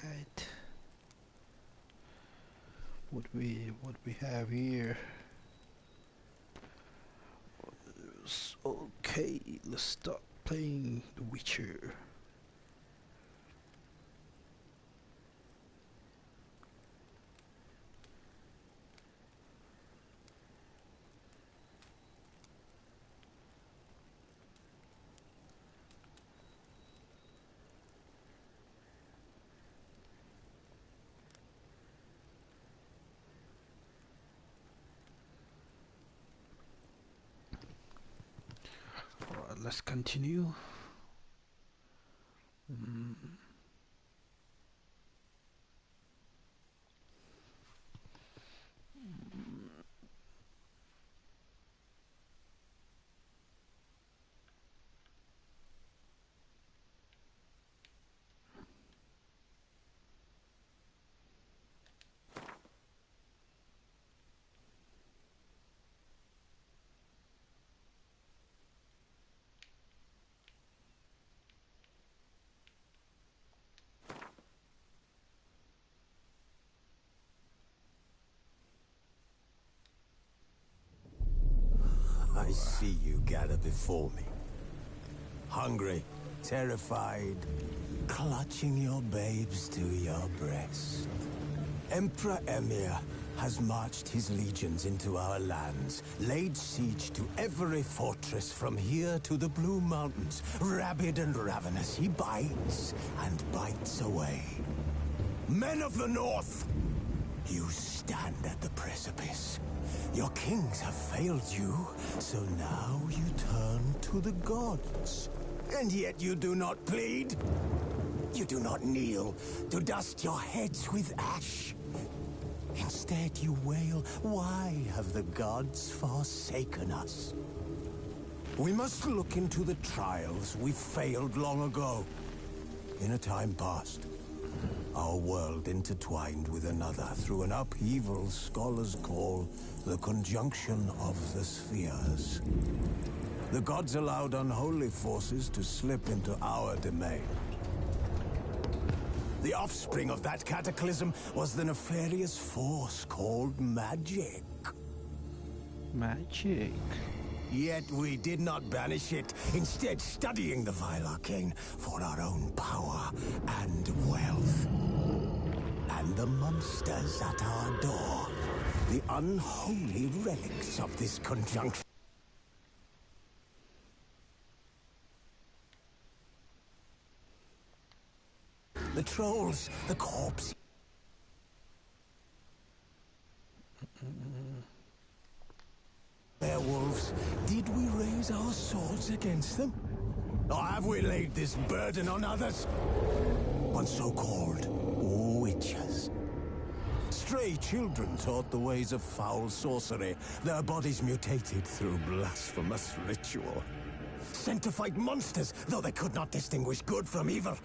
Right. What we have here. Okay, let's start playing The Witcher. Alright, let's continue. I see you gather before me. Hungry, terrified, clutching your babes to your breast. Emperor Emir has marched his legions into our lands, laid siege to every fortress from here to the Blue Mountains. Rabid and ravenous, he bites and bites away. Men of the North, you stand at the precipice. Your kings have failed you, so now you turn to the gods. And yet you do not plead. You do not kneel to dust your heads with ash. Instead you wail, why have the gods forsaken us? We must look into the trials we failed long ago. In a time past, our world intertwined with another through an upheaval scholars call the conjunction of the spheres. The gods allowed unholy forces to slip into our domain. The offspring of that cataclysm was the nefarious force called magic. Magic. Yet we did not banish it, instead studying the vile arcane for our own power and wealth. And the monsters at our door, the unholy relics of this conjunction. The trolls, the corpse. Werewolves, did we raise our swords against them? Or have we laid this burden on others? On so-called witches. Stray children taught the ways of foul sorcery, their bodies mutated through blasphemous ritual. Sent to fight monsters, though they could not distinguish good from evil.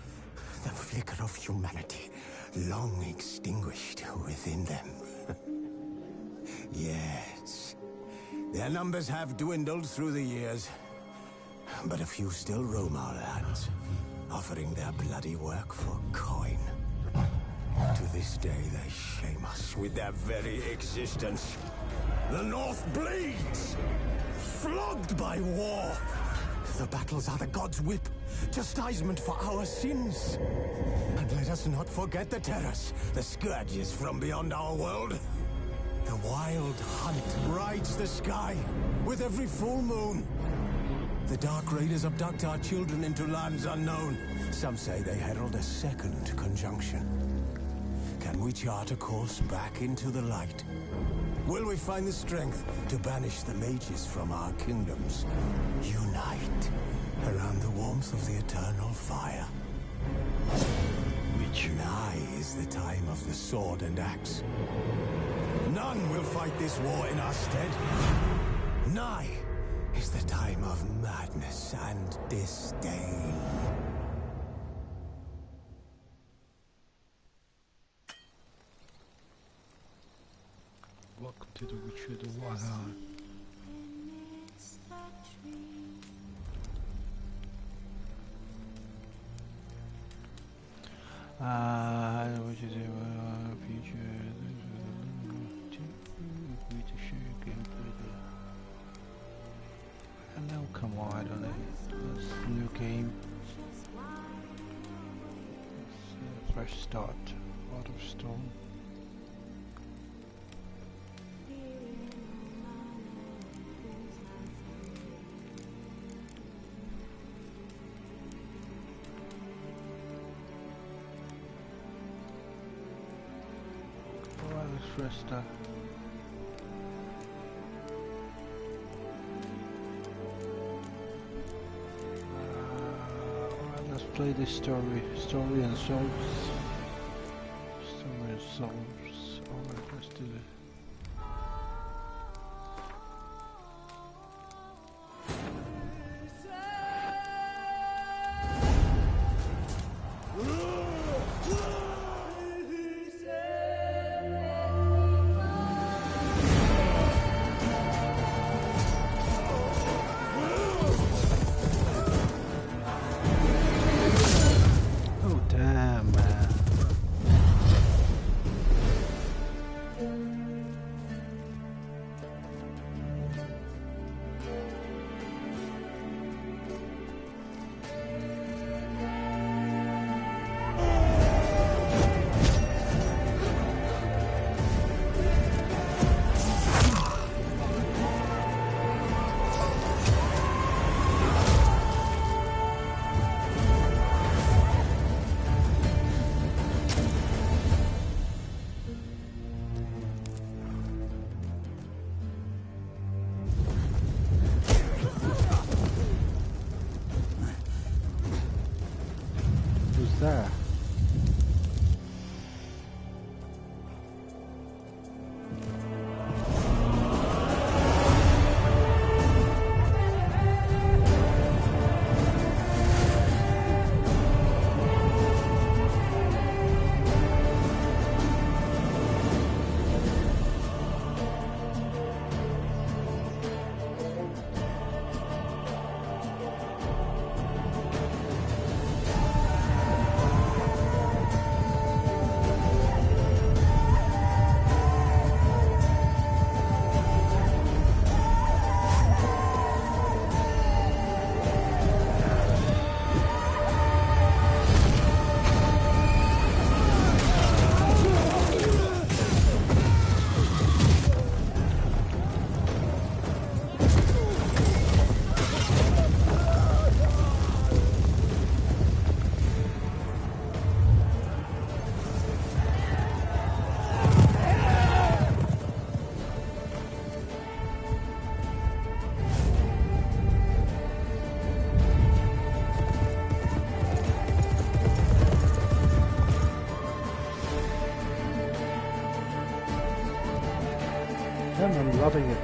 The flicker of humanity, long extinguished within them. Yes, their numbers have dwindled through the years, but a few still roam our lands, offering their bloody work for coin. To this day, they shame us with their very existence. The North bleeds, flogged by war. The battles are the gods' whip, chastisement for our sins. And let us not forget the terrors, the scourges from beyond our world. The wild hunt rides the sky with every full moon. The Dark Raiders abduct our children into lands unknown. Some say they herald a second conjunction. Can we chart a course back into the light? Will we find the strength to banish the mages from our kingdoms? Unite around the warmth of the eternal fire. Nigh is the time of the sword and axe. None will fight this war in our stead. Nigh is the time of madness and disdain. Welcome to The Witcher, the Wild Hunt. which is a future. Agree to share gameplay. And now, come on, I don't know. That's a new game. It's a fresh start. Out of stone. Rest up. Alright, let's play this story and souls. Story and souls. Alright, let's do it. There. I'm loving it.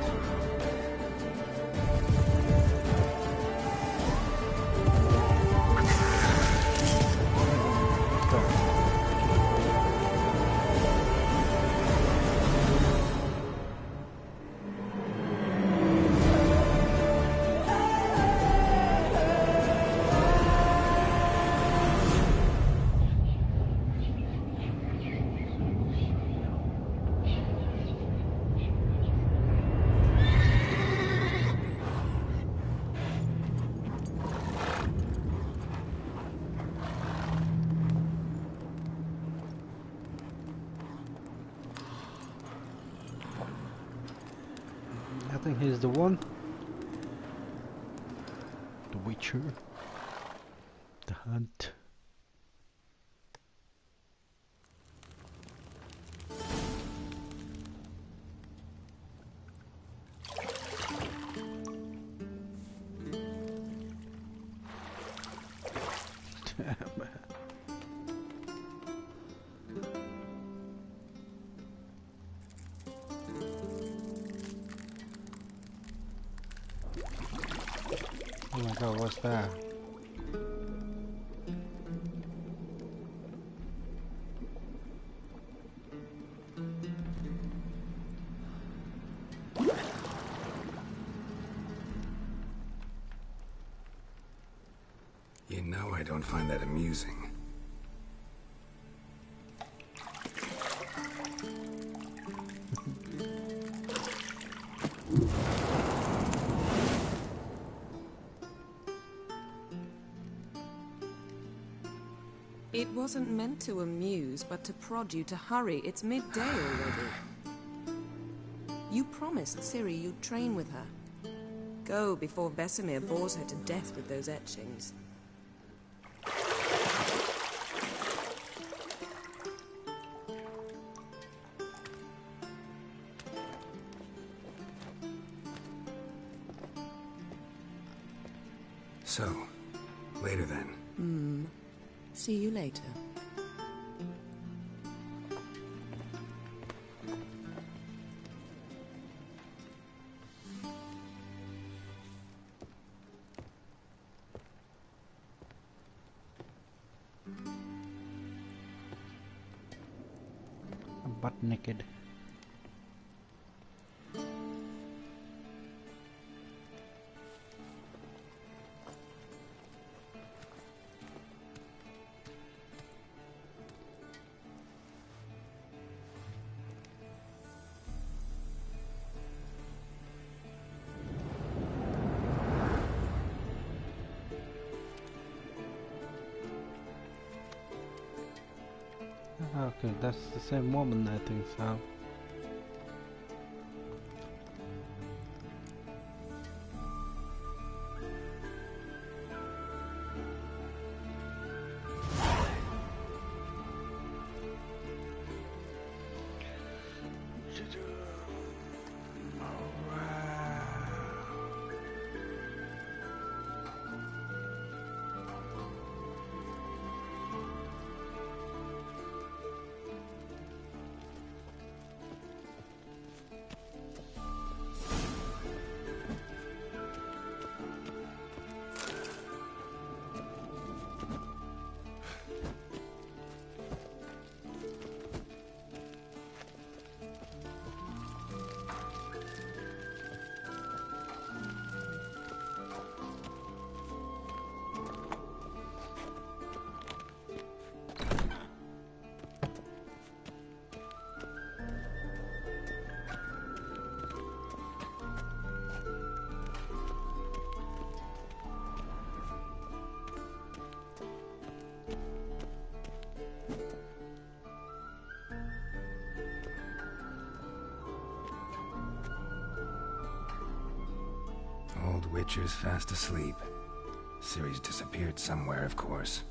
I think he's the one. The Witcher. The Hunt. Damn. Oh my god, what's that? You know I don't find that amusing. It wasn't meant to amuse, but to prod you to hurry. It's midday already. You promised Ciri you'd train with her. Go before Vesemir bores her to death with those etchings. So, later then. See you later. Butt naked. Okay, that's the same woman, I think so. Old Witcher's fast asleep. Ciri's disappeared somewhere, of course.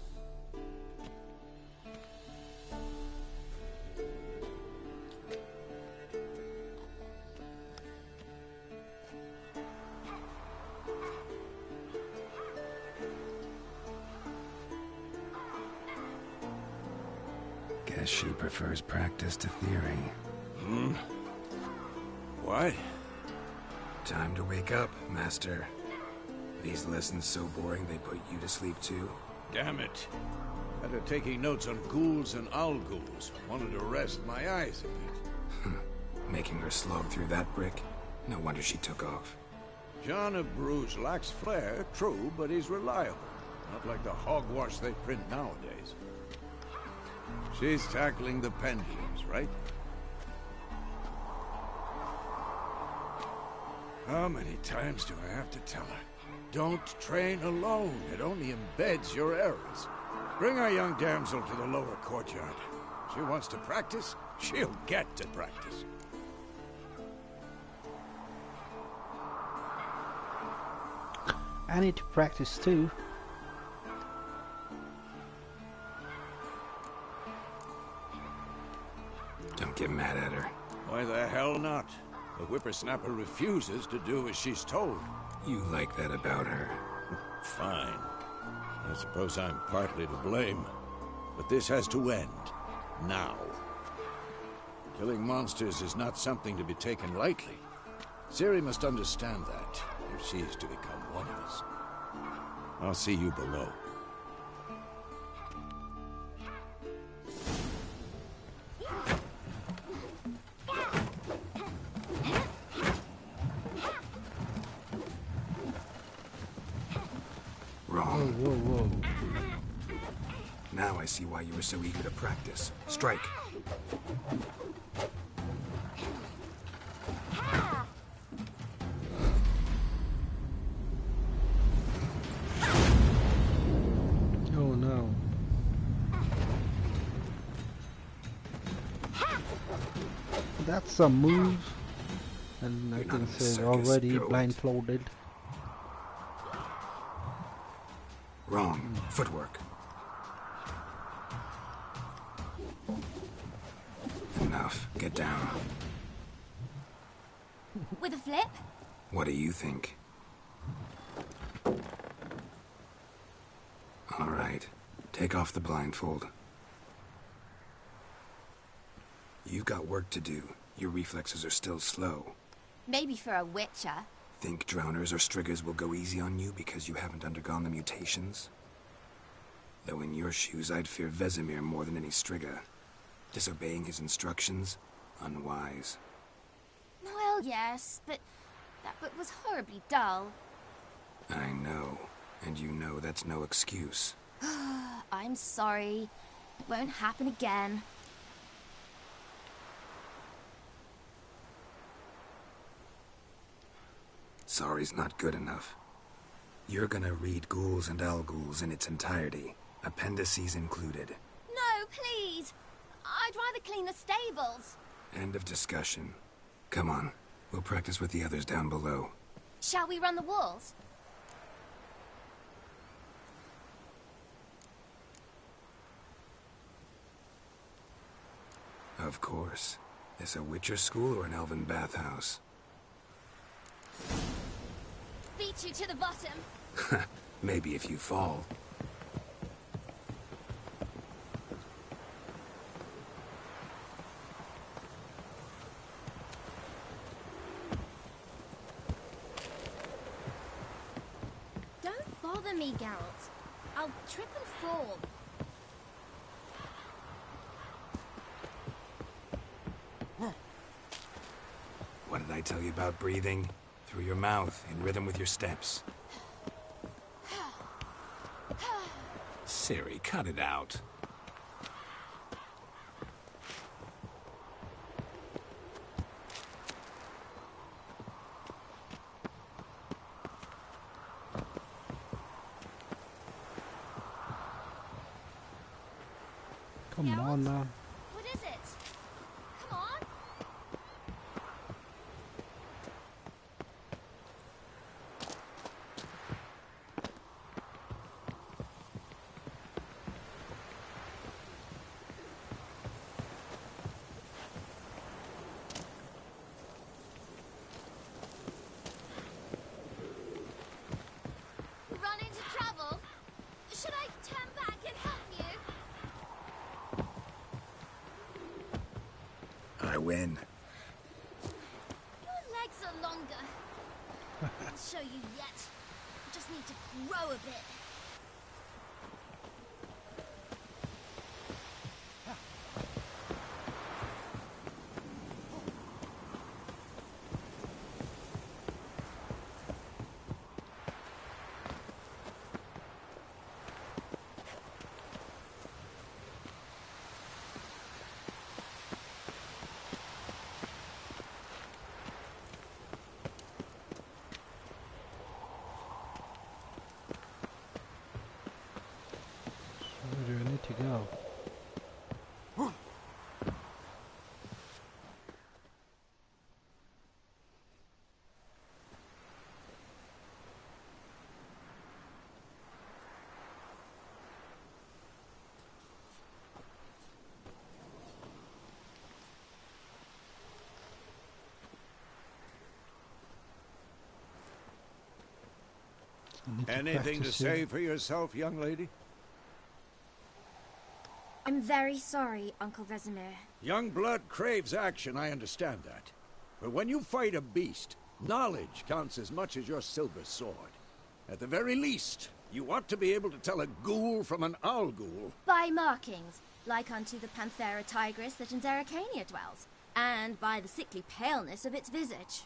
Guess she prefers practice to theory. What? Time to wake up, Master. These lessons so boring they put you to sleep too? Damn it. After taking notes on ghouls and owl ghouls, wanted to rest my eyes a bit. Making her slog through that brick? No wonder she took off. John of Bruges lacks flair, true, but he's reliable. Not like the hogwash they print nowadays. She's tackling the pendulums, right? How many times do I have to tell her? Don't train alone. It only embeds your errors. Bring our young damsel to the lower courtyard. She wants to practice, she'll get to practice. I need to practice too. Don't get mad at her. Why the hell not? The whippersnapper refuses to do as she's told. You like that about her. Fine. I suppose I'm partly to blame. But this has to end. Now. Killing monsters is not something to be taken lightly. Ciri must understand that, if she is to become one of us. I'll see you below. Wrong. Whoa, whoa. Now I see why you were so eager to practice. Strike. Oh no. some moves, and I You're not think in the she's circus, already go it. blindfolded. Wrong. Footwork. Enough. Get down. With a flip? What do you think? All right. Take off the blindfold. You've got work to do. Your reflexes are still slow. Maybe for a witcher. Think drowners or striggers will go easy on you because you haven't undergone the mutations? Though in your shoes, I'd fear Vesemir more than any strigger. Disobeying his instructions? Unwise. Well, yes, but that book was horribly dull. I know. And you know that's no excuse. I'm sorry. It won't happen again. Sorry's not good enough. You're gonna read Ghouls and Al-Ghouls in its entirety, appendices included. No, please! I'd rather clean the stables. End of discussion. Come on, we'll practice with the others down below. Shall we run the walls? Of course. This a Witcher school or an elven bathhouse? Beat you to the bottom. Maybe if you fall. Don't bother me, Geralt. I'll trip and fall. What did I tell you about breathing? Through your mouth, in rhythm with your steps. Ciri, cut it out. Come on now. What is it? Come on. Run into trouble? Should I turn back and help you? I win. Your legs are longer. I'll show you yet. You just need to grow a bit. Where do I need to go? I need Anything to practice here. say for yourself, young lady? I'm very sorry, Uncle Vesemir. Young blood craves action, I understand that. But when you fight a beast, knowledge counts as much as your silver sword. At the very least, you ought to be able to tell a ghoul from an owl-ghoul. By markings, like unto the Panthera tigris that in Zerrikania dwells, and by the sickly paleness of its visage.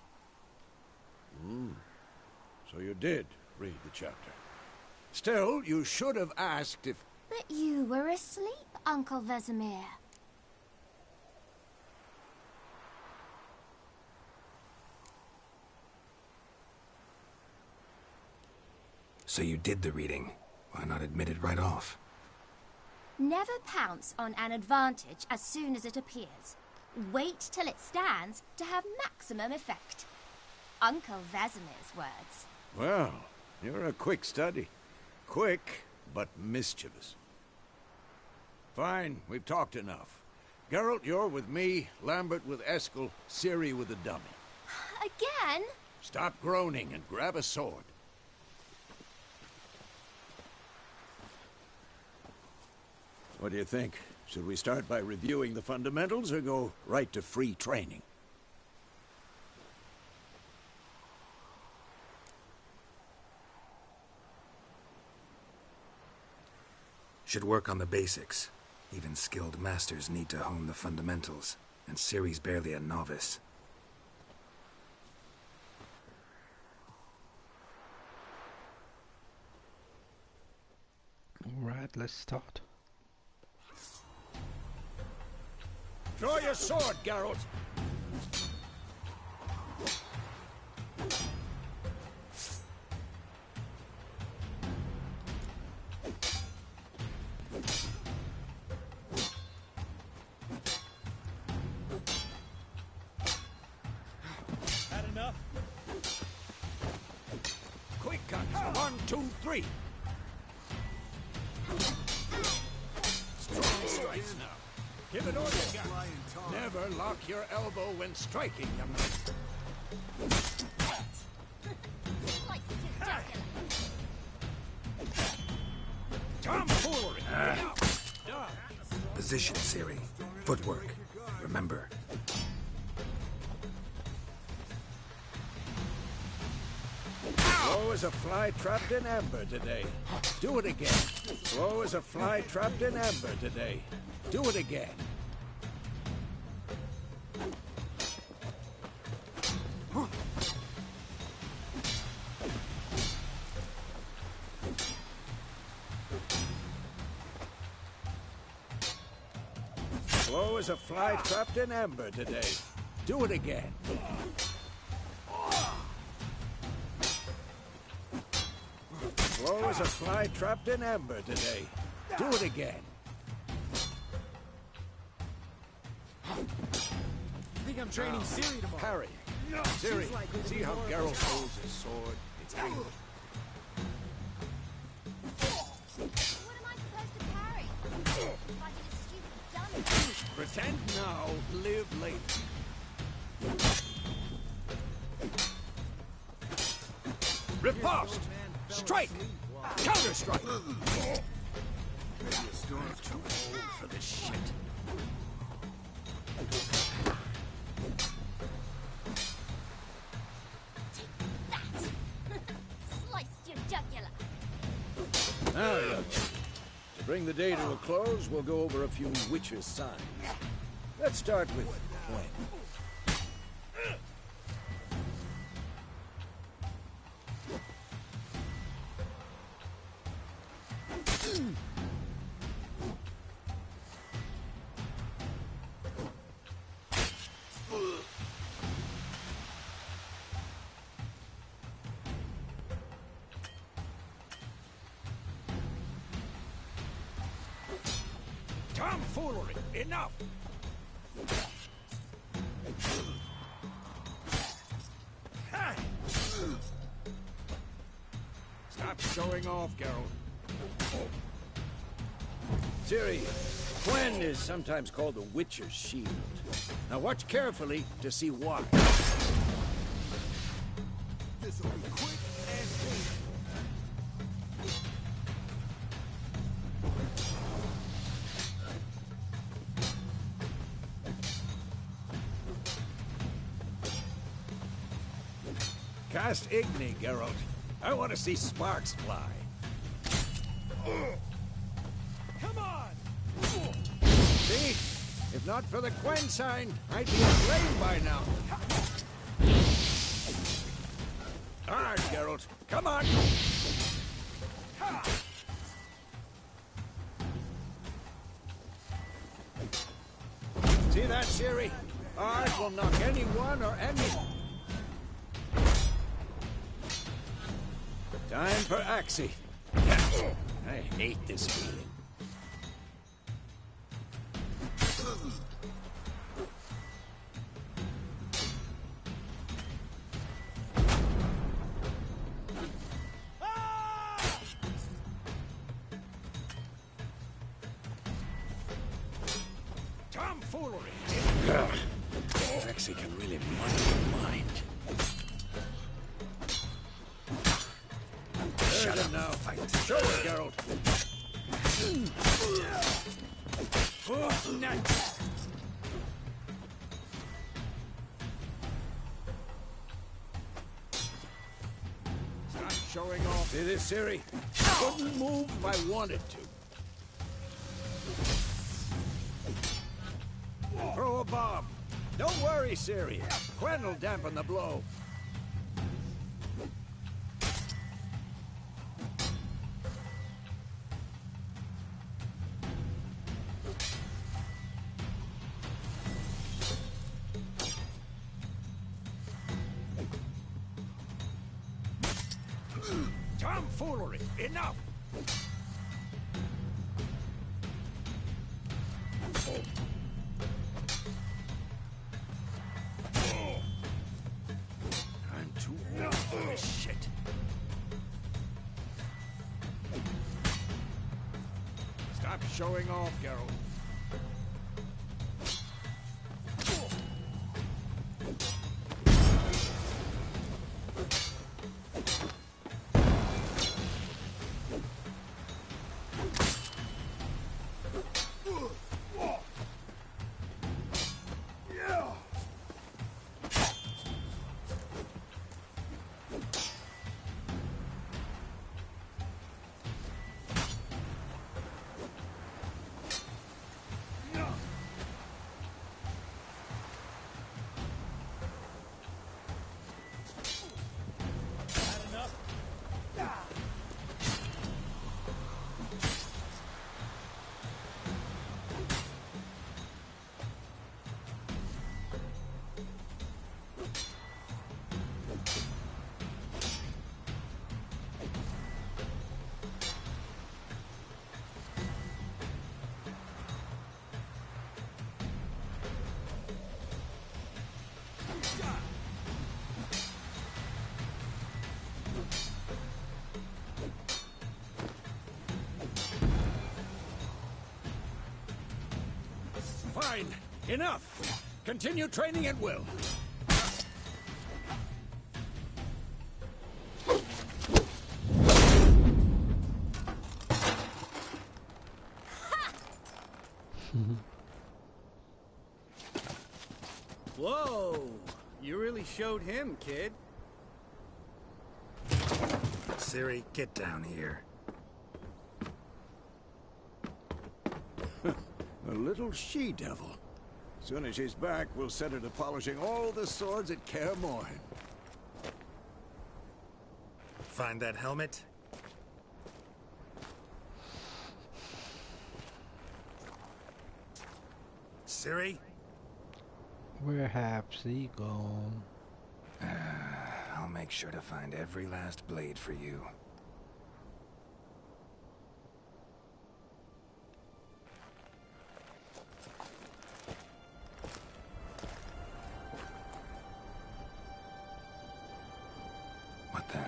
So you did read the chapter. Still, you should have asked if... But you were asleep, Uncle Vesemir. So you did the reading. Why not admit it right off? Never pounce on an advantage as soon as it appears. Wait till it stands to have maximum effect. Uncle Vesemir's words. Well, you're a quick study. Quick, but mischievous. Fine, we've talked enough. Geralt, you're with me, Lambert with Eskel, Ciri with the dummy. Again? Stop groaning and grab a sword. What do you think? Should we start by reviewing the fundamentals or go right to free training? Should work on the basics. Even skilled masters need to hone the fundamentals, and Ciri's barely a novice. Alright, let's start. Draw your sword, Geralt! Had enough? Quick cut! 1, 2, 3! Strong strikes now. Give it all you got. Never lock your elbow when striking, young man. Tomfoolery! Position, Ciri. Footwork. Remember. Slow as a fly trapped in amber today. Do it again. Slow as a fly trapped in amber today. Do it again. Slow as a fly trapped in amber today. Do it again. Slow as a fly trapped in amber today. Do it again. I think I'm training Ciri tomorrow. Parry. Ciri, see how Geralt holds his sword? It's angled. What am I supposed to parry? Like a stupid dummy. Pretend now, live later. Riposte! Strike! Counter-strike! You're too old for this shit. Sliced your jugular. Now, young. To bring the day to a close, we'll go over a few witches' signs. Let's start with Gwen. Tomfoolery! Enough! Stop showing off, Geralt. Ciri, Gwen is sometimes called the Witcher's Shield. Now watch carefully to see why. This'll be quick and painless. Cast Igni, Geralt. I want to see sparks fly. Come on! See? If not for the Gwen sign, I'd be aflame by now. Hard, Geralt. Come on! See that, Ciri? Ours will knock anyone or any... Time for Axie. I hate this feeling. Shut up now. fight. Show it, Geralt. Oh, nice. Stop showing off. See this, Ciri? Couldn't move if I wanted to. Throw a bomb. Don't worry, Ciri. Quen will dampen the blow. Tomfoolery! Enough! I'm too old for this shit. Stop showing off, Geralt. Fine. Enough. Continue training at will. Whoa! You really showed him, kid. Ciri, get down here. A little she-devil. Soon as she's back, we'll set her to polishing all the swords at Kaer Morhen. Find that helmet? Ciri? Where have she gone? I'll make sure to find every last blade for you. What the?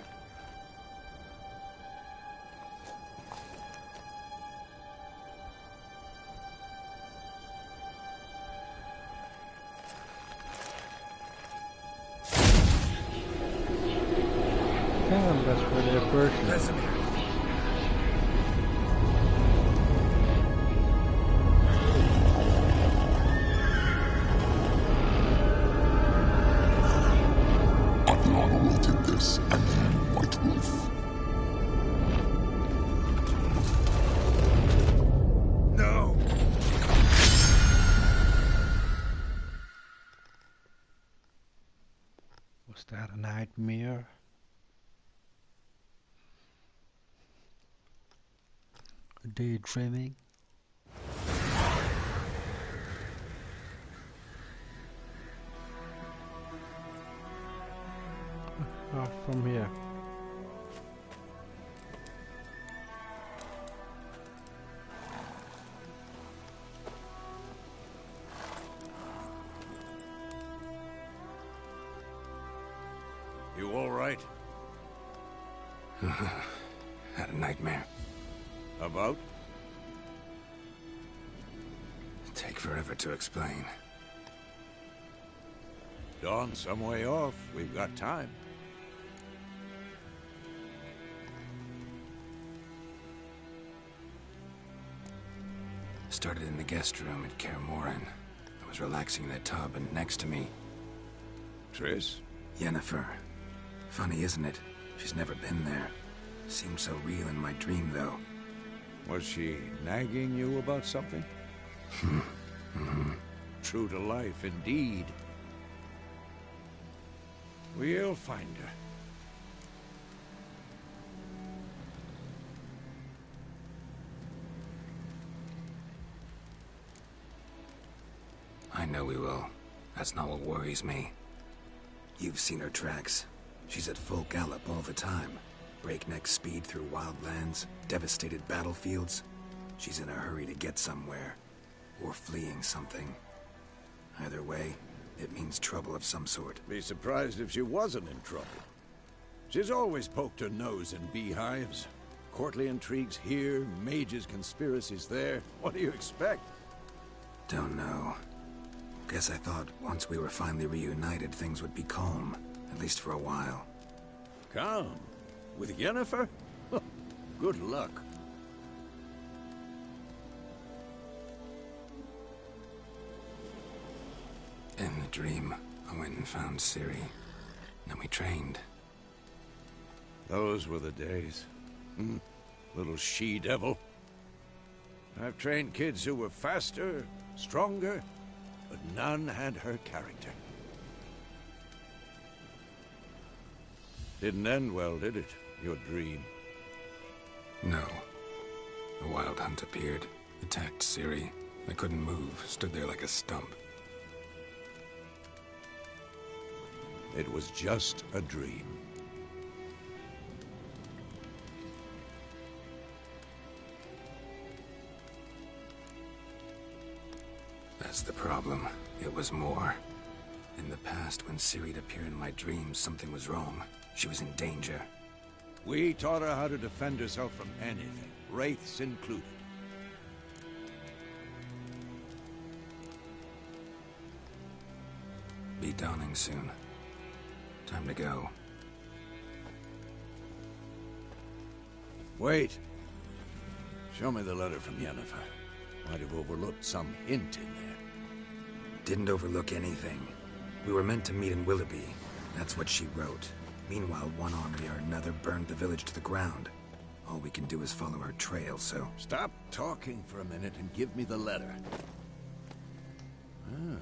Damn, that's where they're bursting. Vesemir. Adriana will take this, and then White Wolf. No! Was that a nightmare? Daydreaming? From here. You all right? Had a nightmare. About? Take forever to explain. Dawn's some way off. We've got time. started in the guest room at Kaer Morhen. I was relaxing in a tub, and next to me... Triss? Yennefer. Funny, isn't it? She's never been there. Seemed so real in my dream, though. Was she nagging you about something? True to life, indeed. We'll find her. I know we will. That's not what worries me. You've seen her tracks. She's at full gallop all the time. Breakneck speed through wildlands, devastated battlefields. She's in a hurry to get somewhere. Or fleeing something. Either way, it means trouble of some sort. Be surprised if she wasn't in trouble. She's always poked her nose in beehives. Courtly intrigues here, mages' conspiracies there. What do you expect? Don't know. Guess I thought once we were finally reunited, things would be calm. At least for a while. Calm? With Yennefer? Good luck. In the dream, I went and found Ciri. Then we trained. Those were the days. Little she-devil. I've trained kids who were faster, stronger, but none had her character. Didn't end well, did it? Your dream? No. A wild hunt appeared, attacked Ciri. I couldn't move, stood there like a stump. It was just a dream. That's the problem. It was more. In the past, when Ciri'd appear in my dreams, something was wrong. She was in danger. We taught her how to defend herself from anything, wraiths included. Be dawning soon. Time to go. Wait. Show me the letter from Yennefer. Might have overlooked some hint in there. Didn't overlook anything. We were meant to meet in Willoughby. That's what she wrote. Meanwhile, one army or another burned the village to the ground. All we can do is follow her trail, so... Stop talking for a minute and give me the letter. Ah,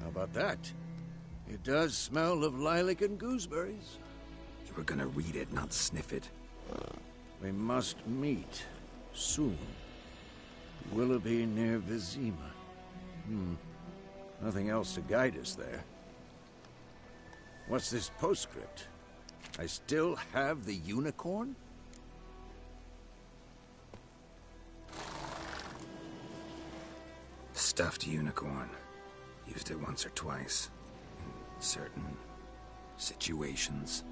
how about that? It does smell of lilac and gooseberries. You were gonna read it, not sniff it. We must meet. Soon. Willoughby near Vizima. Nothing else to guide us there. What's this postscript? I still have the unicorn? Stuffed unicorn. Used it once or twice. In certain... situations.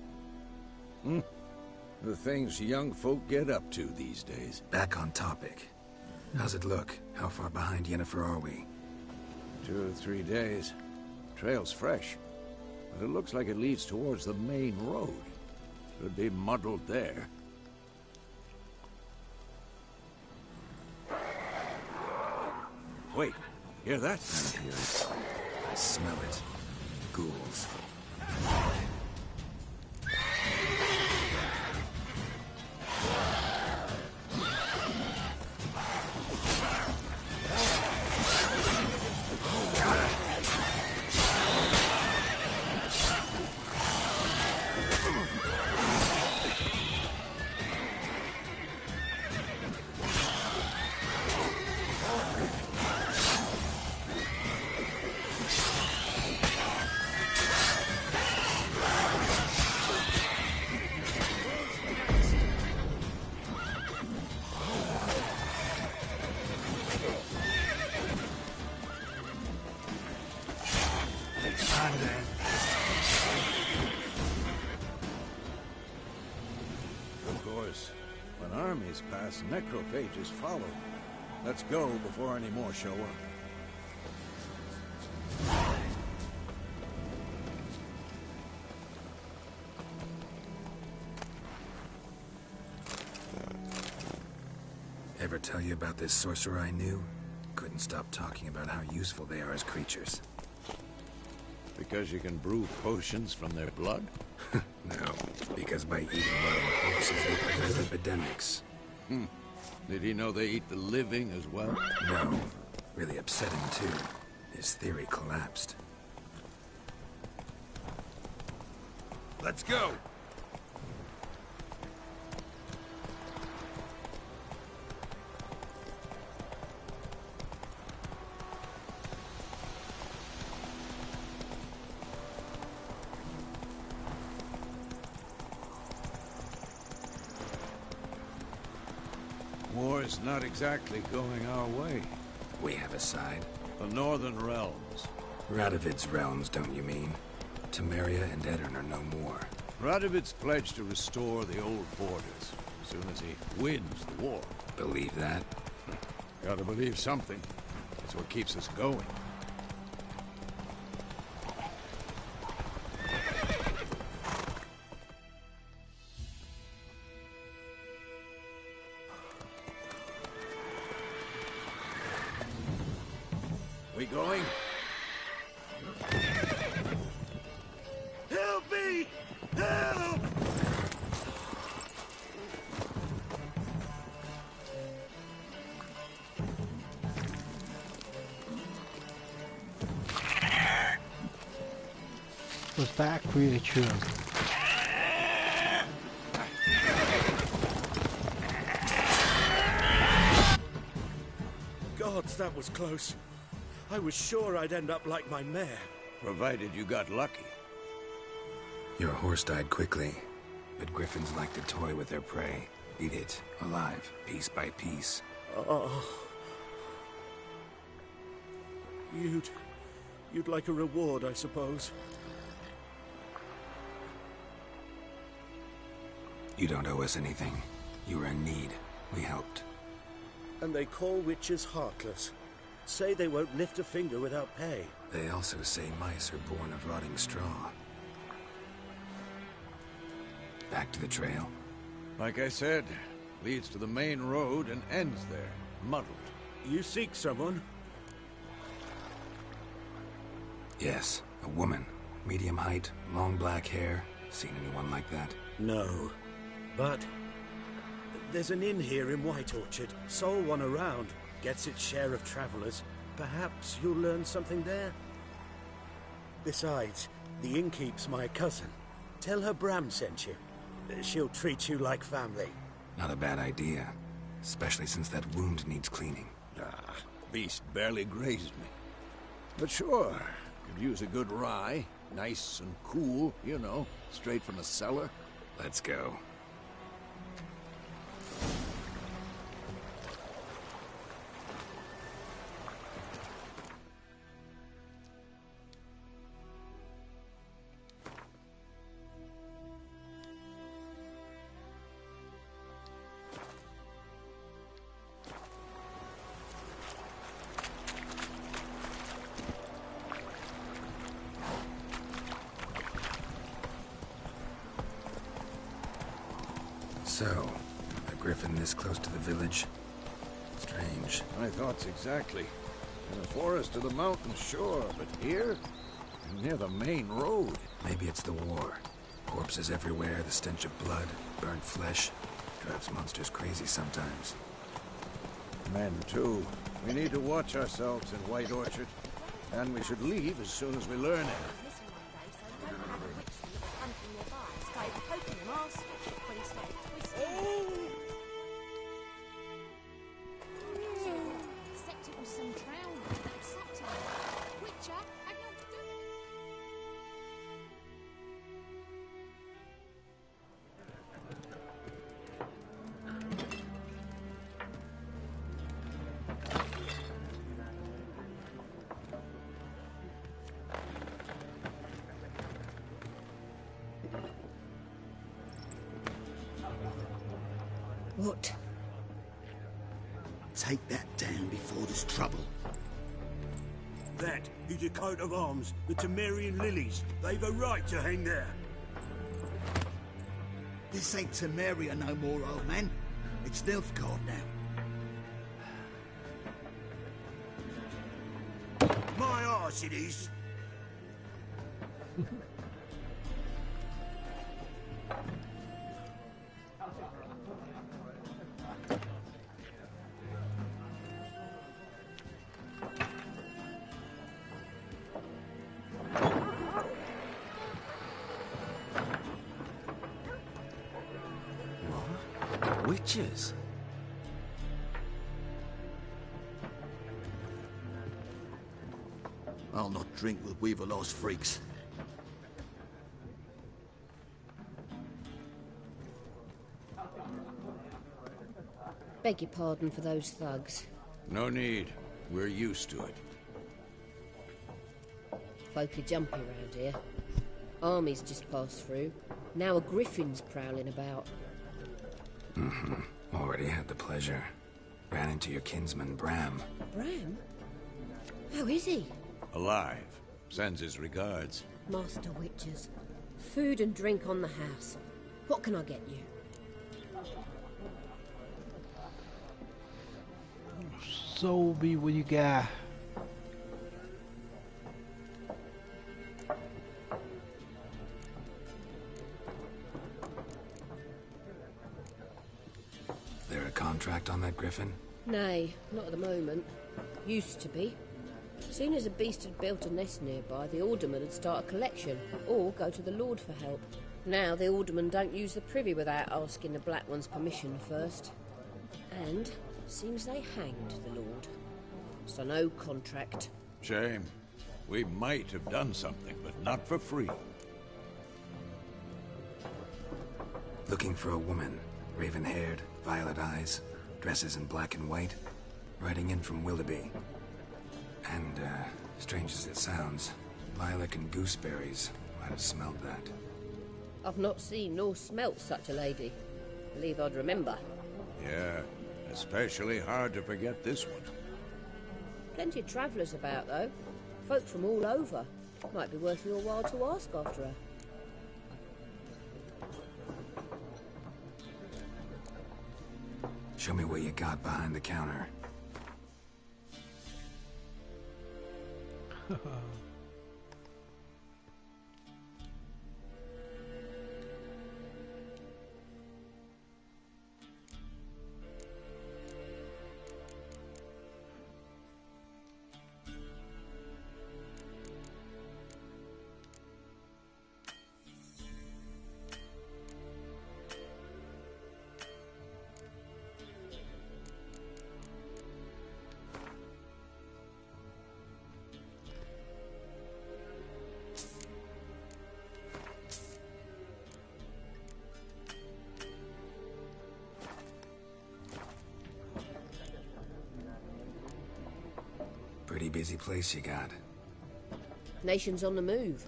The things young folk get up to these days. Back on topic. How's it look? How far behind Yennefer are we? 2 or 3 days. Trail's fresh. But it looks like it leads towards the main road. Could be muddled there. Wait, hear that? I hear it. I smell it. Ghouls. Pass, necrophages follow. Let's go before any more show up. Ever tell you about this sorcerer I knew? couldn't stop talking about how useful they are as creatures. Because you can brew potions from their blood? No, because by eating rotting corpses they prevent epidemics. Did he know they eat the living as well? No. Really upset him too. His theory collapsed. Let's go! War's not exactly going our way. We have a side. The Northern Realms. Radovid's realms, don't you mean? Temeria and Edirn are no more. Radovid's pledged to restore the old borders as soon as he wins the war. Believe that? Gotta believe something. That's what keeps us going. We going? Help me! Help! Was that creature? Gods, that was close. I was sure I'd end up like my mare. Provided you got lucky. Your horse died quickly, but griffins like to toy with their prey. Eat it, alive, piece by piece. Oh. You'd like a reward, I suppose. You don't owe us anything. You were in need. We helped. And they call witches heartless. Say they won't lift a finger without pay. They also say mice are born of rotting straw. Back to the trail. Like I said, leads to the main road and ends there, muddled. You seek someone? Yes, a woman. Medium height, long black hair. Seen anyone like that? No. But there's an inn here in White Orchard. Sole one around. Gets its share of travelers. Perhaps you'll learn something there? Besides, the innkeep's my cousin. Tell her Bram sent you. She'll treat you like family. Not a bad idea. Especially since that wound needs cleaning. Beast barely grazed me. But sure, could use a good rye. Nice and cool, you know, straight from the cellar. Let's go. So, a griffin this close to the village? Strange. My thoughts exactly. In the forest or the mountain, sure, but here? Near the main road. Maybe it's the war. Corpses everywhere, the stench of blood, burnt flesh. Drives monsters crazy sometimes. Men, too. We need to watch ourselves in White Orchard. And we should leave as soon as we learn it. What? Take that down before there's trouble. That is a coat of arms, the Temerian lilies. They've a right to hang there. This ain't Temeria no more, old man. It's Nilfgaard now. price it is. What? Witches? I'll not drink with Weaverlaw's freaks. Beg your pardon for those thugs. No need. We're used to it. Folk are jumpy around here. Armies just passed through. Now a griffin's prowling about. Already had the pleasure. Ran into your kinsman, Bram. Bram? How is he? Alive. Sends his regards. Master Witches. Food and drink on the house. What can I get you? So be what you got. There a contract on that griffin? Nay, not at the moment. Used to be. Soon as a beast had built a nest nearby, the alderman would start a collection, or go to the Lord for help. Now the aldermen don't use the privy without asking the Black One's permission first. And seems they hanged the Lord. So no contract. Shame. We might have done something, but not for free. Looking for a woman. Raven-haired, violet eyes, dresses in black and white. Riding in from Willoughby. And, strange as it sounds, lilac and gooseberries might have smelled that. I've not seen nor smelt such a lady. Believe I'd remember. Yeah, especially hard to forget this one. Plenty of travellers about, though. Folk from all over. Might be worth your while to ask after her. Show me what you got behind the counter. Pretty busy place you got. Nations on the move.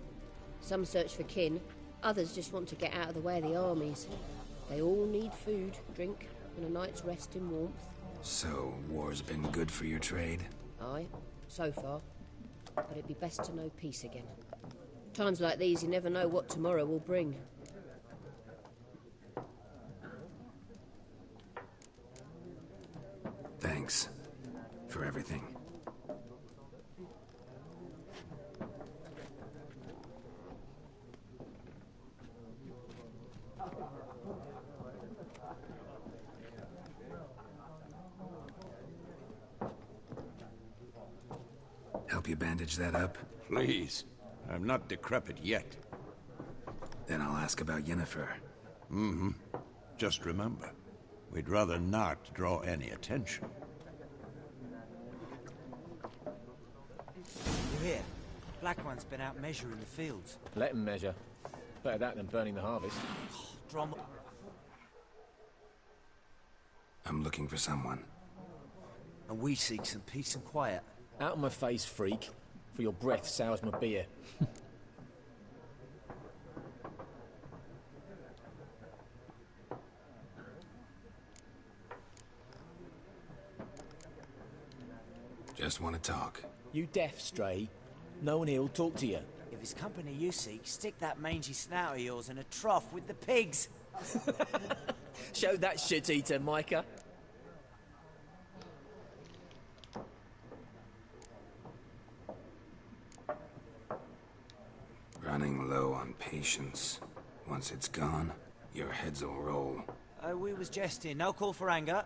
Some search for kin, others just want to get out of the way of the armies. They all need food, drink, and a night's rest in warmth. So, war's been good for your trade? Aye, so far. But it'd be best to know peace again. Times like these, you never know what tomorrow will bring. Thanks. For everything. Help you bandage that up? Please. I'm not decrepit yet. Then I'll ask about Yennefer. Just remember, we'd rather not draw any attention. You're here. Black One's been out measuring the fields. Let him measure. Better that than burning the harvest. Drum. I'm looking for someone. And we seek some peace and quiet. Out of my face, freak. For your breath sours my beer. Just want to talk. You deaf, Stray? No one here'll talk to you. If it's company you seek, stick that mangy snout of yours in a trough with the pigs. Show that shit-eater, Micah. Running low on patience. Once it's gone, your heads will roll. We was jesting. No call for anger.